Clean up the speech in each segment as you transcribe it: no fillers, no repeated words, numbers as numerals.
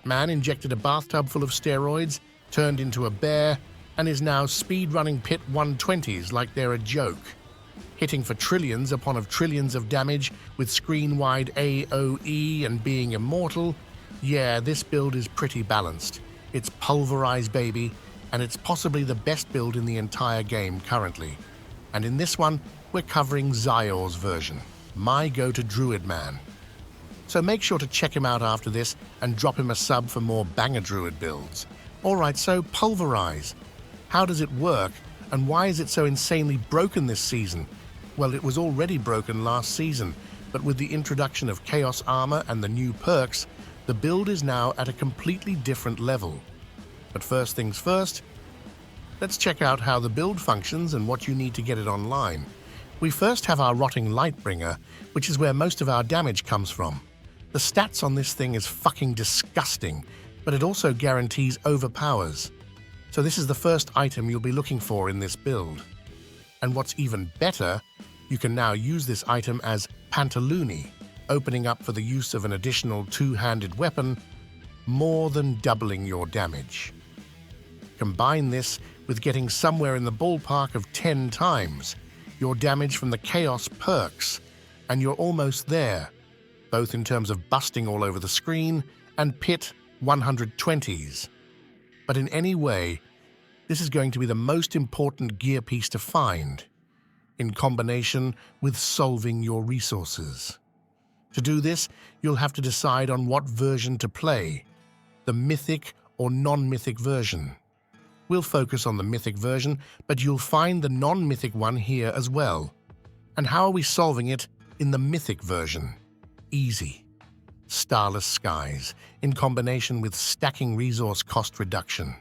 man injected a bathtub full of steroids, turned into a bear, and is now speedrunning pit 120s like they're a joke. Hitting for trillions upon trillions of damage with screen-wide AoE and being immortal, yeah, this build is pretty balanced. It's pulverize, baby, and it's possibly the best build in the entire game currently. And in this one, we're covering Zyor's version, my go-to Druid man. So make sure to check him out after this and drop him a sub for more banger Druid builds. Alright, so pulverize. How does it work, and why is it so insanely broken this season? Well, it was already broken last season, but with the introduction of Chaos Armor and the new perks, the build is now at a completely different level. But first things first, let's check out how the build functions and what you need to get it online. We first have our rotting lightbringer, which is where most of our damage comes from. The stats on this thing is fucking disgusting, but it also guarantees overpowers. So this is the first item you'll be looking for in this build. And what's even better, you can now use this item as Pantaluni, opening up for the use of an additional two-handed weapon, more than doubling your damage. Combine this with getting somewhere in the ballpark of 10 times your damage from the Chaos perks, and you're almost there, both in terms of busting all over the screen and pit 120s. But in any way, this is going to be the most important gear piece to find, in combination with solving your resources. To do this, you'll have to decide on what version to play, the mythic or non-mythic version. We'll focus on the mythic version, but you'll find the non-mythic one here as well. And how are we solving it in the mythic version? Easy. Starless Skies, in combination with stacking resource cost reduction.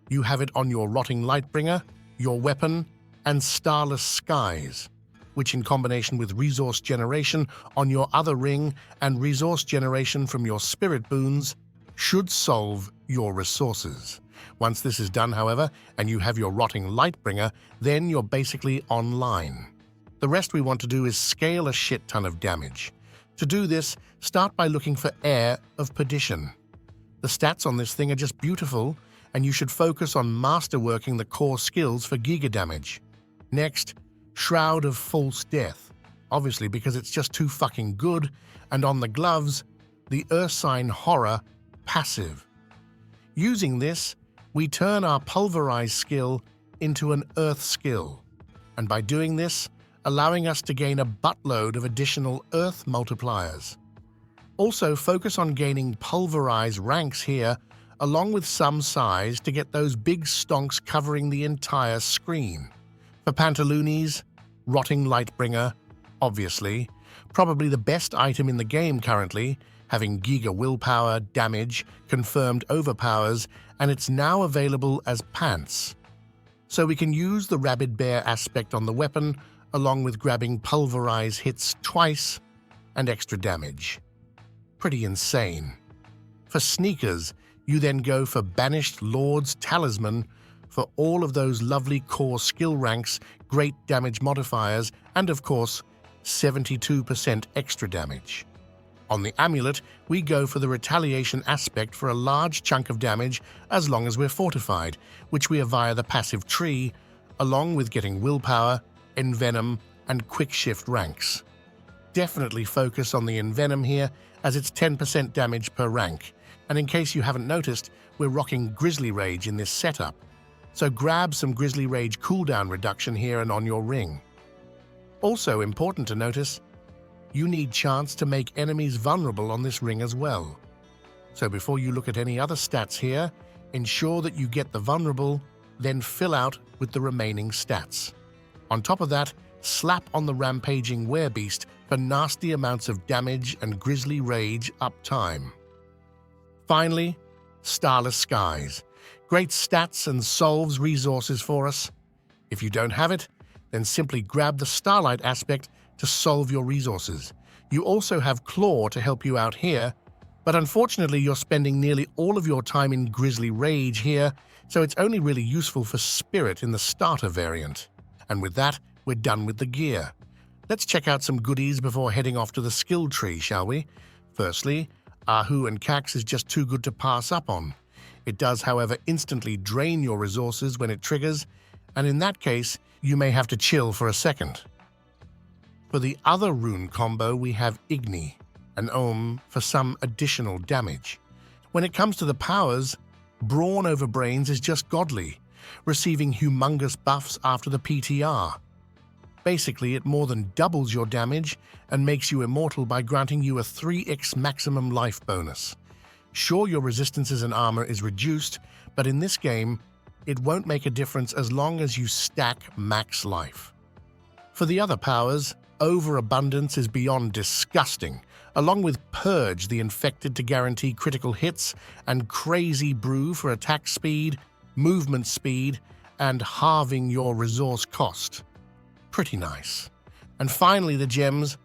You have it on your Rotting Lightbringer, your weapon, and Starless Skies, which in combination with resource generation on your other ring and resource generation from your spirit boons, should solve your resources. Once this is done, however, and you have your Rotting Lightbringer, then you're basically online. The rest we want to do is scale a shit ton of damage. To do this, start by looking for Heir of Perdition. The stats on this thing are just beautiful, and you should focus on masterworking the core skills for giga damage. Next, Shroud of False Death, obviously because it's just too fucking good, and on the gloves, the Ursine Horror passive. Using this, we turn our Pulverize skill into an Earth skill, and by doing this, allowing us to gain a buttload of additional Earth multipliers. Also, focus on gaining Pulverize ranks here, along with some size to get those big stonks covering the entire screen. For Pantalunis, Rotting Lightbringer, obviously, probably the best item in the game currently, having Giga Willpower, damage, confirmed overpowers, and it's now available as pants. So we can use the Rabid Bear aspect on the weapon, along with grabbing Pulverize hits twice and extra damage. Pretty insane. For sneakers, you then go for Banished Lord's Talisman for all of those lovely core skill ranks, great damage modifiers, and of course, 72% extra damage. On the amulet, we go for the retaliation aspect for a large chunk of damage as long as we're fortified, which we are via the passive tree, along with getting willpower, envenom, and quick shift ranks. Definitely focus on the envenom here, as it's 10% damage per rank, and in case you haven't noticed, we're rocking Grizzly Rage in this setup, so grab some Grizzly Rage cooldown reduction here and on your ring. Also important to notice, you need chance to make enemies vulnerable on this ring as well. So before you look at any other stats here, ensure that you get the vulnerable, then fill out with the remaining stats. On top of that, slap on the Rampaging Werebeast for nasty amounts of damage and Grizzly Rage uptime. Finally, Starless Skies. Great stats and solves resources for us. If you don't have it, then simply grab the Starlight aspect to solve your resources. You also have Claw to help you out here, but unfortunately you're spending nearly all of your time in Grizzly Rage here, so it's only really useful for Spirit in the starter variant. And with that, we're done with the gear. Let's check out some goodies before heading off to the skill tree, shall we? Firstly, Ahu and Cax is just too good to pass up on. It does, however, instantly drain your resources when it triggers, and in that case, you may have to chill for a second. For the other rune combo, we have Igni, an Ohm for some additional damage. When it comes to the powers, Brawn over Brains is just godly, receiving humongous buffs after the PTR. Basically, it more than doubles your damage and makes you immortal by granting you a 3x maximum life bonus. Sure, your resistances and armor is reduced, but in this game, it won't make a difference as long as you stack max life. For the other powers, Overabundance is beyond disgusting, along with Purge the Infected to guarantee critical hits, and Crazy Brew for attack speed, movement speed, and halving your resource cost. Pretty nice. And finally, the gems.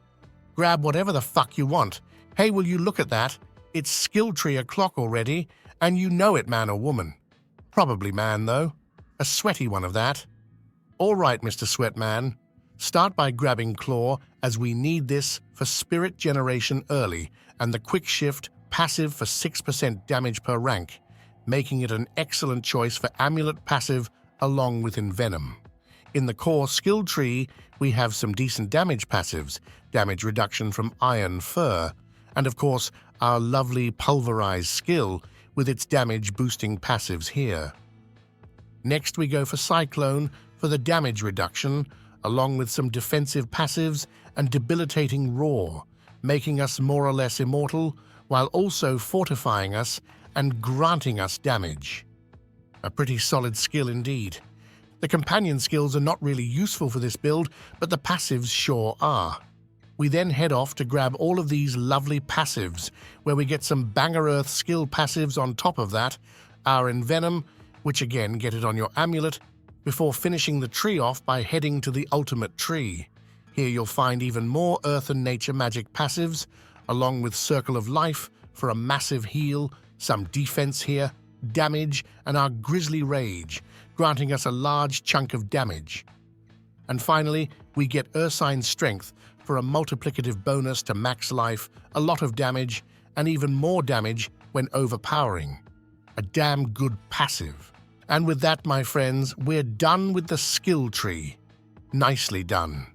Grab whatever the fuck you want. Hey, will you look at that? It's skill tree o'clock already, and you know it, man or woman. Probably man, though. A sweaty one of that. All right, Mr. Sweatman. Start by grabbing Claw, as we need this for spirit generation early, and the quick shift passive for 6% damage per rank, making it an excellent choice for amulet passive along with Envenom. In the core skill tree, we have some decent damage passives, damage reduction from Iron Fur, and of course, our lovely Pulverize skill with its damage-boosting passives here. Next, we go for Cyclone for the damage reduction, along with some defensive passives and debilitating Roar, making us more or less immortal, while also fortifying us and granting us damage. A pretty solid skill indeed. The companion skills are not really useful for this build, but the passives sure are. We then head off to grab all of these lovely passives, where we get some Banger Earth skill passives on top of that, our Envenom, which again get it on your amulet, before finishing the tree off by heading to the ultimate tree. Here you'll find even more Earth and Nature magic passives, along with Circle of Life for a massive heal, some defense here, damage, and our Grisly Rage, granting us a large chunk of damage. And finally, we get Ursine's Strength for a multiplicative bonus to max life, a lot of damage, and even more damage when overpowering. A damn good passive. And with that, my friends, we're done with the skill tree. Nicely done.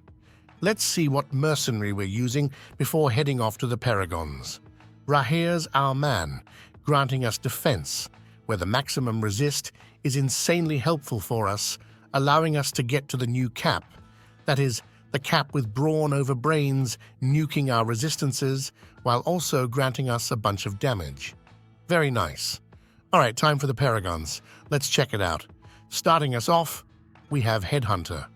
Let's see what Mercenary we're using before heading off to the Paragons. Rahir's our man, granting us defense, where the maximum resist is insanely helpful for us, allowing us to get to the new cap. That is, the cap with Brawn over Brains, nuking our resistances, while also granting us a bunch of damage. Very nice. All right, time for the Paragons. Let's check it out. Starting us off, we have Headhunter.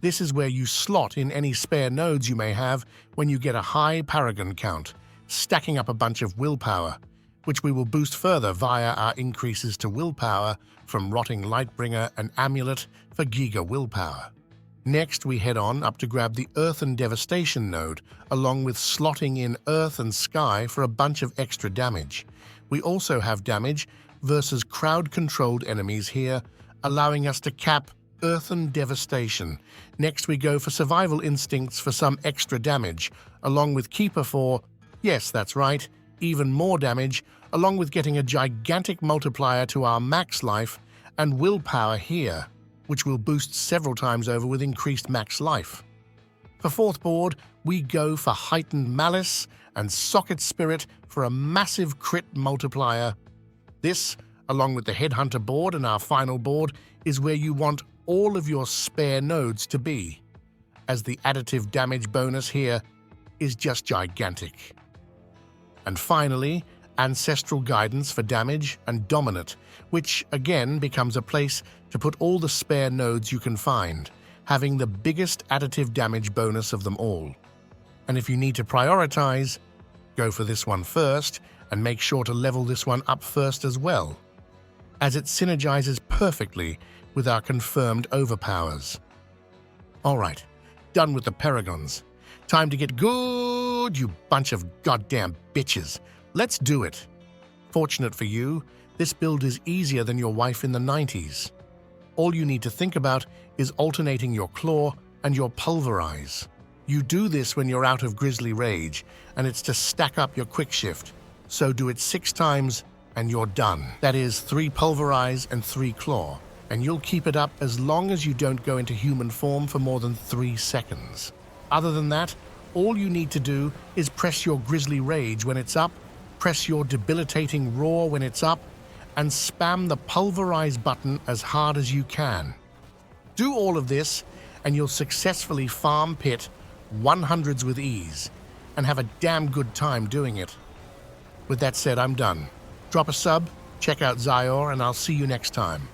This is where you slot in any spare nodes you may have when you get a high Paragon count, stacking up a bunch of willpower, which we will boost further via our increases to willpower from Rotting Lightbringer and Amulet for Giga Willpower. Next, we head on up to grab the Earth and Devastation node, along with slotting in Earth and Sky for a bunch of extra damage. We also have damage versus crowd-controlled enemies here, allowing us to cap Earth and Devastation. Next, we go for Survival Instincts for some extra damage, along with Keeper for, yes, that's right, even more damage, along with getting a gigantic multiplier to our max life and willpower here, which will boost several times over with increased max life. For fourth board, we go for Heightened Malice and Socket Spirit for a massive crit multiplier. This, along with the Headhunter board and our final board, is where you want all of your spare nodes to be, as the additive damage bonus here is just gigantic. And finally, Ancestral Guidance for damage and Dominate, which again becomes a place to put all the spare nodes you can find, having the biggest additive damage bonus of them all. And if you need to prioritize, go for this one first, and make sure to level this one up first as well, as it synergizes perfectly with our confirmed overpowers. Alright, done with the Paragons. Time to get good, you bunch of goddamn bitches. Let's do it. Fortunate for you, this build is easier than your wife in the 90s. All you need to think about is alternating your Claw and your Pulverize. You do this when you're out of Grisly Rage, and it's to stack up your quick shift. So do it 6 times and you're done. That is 3 pulverize and 3 claw. And you'll keep it up as long as you don't go into human form for more than 3 seconds. Other than that, all you need to do is press your Grizzly Rage when it's up, press your debilitating Roar when it's up, and spam the pulverize button as hard as you can. Do all of this, and you'll successfully farm pit 100s with ease, and have a damn good time doing it. With that said, I'm done. Drop a sub, check out Zyor, and I'll see you next time.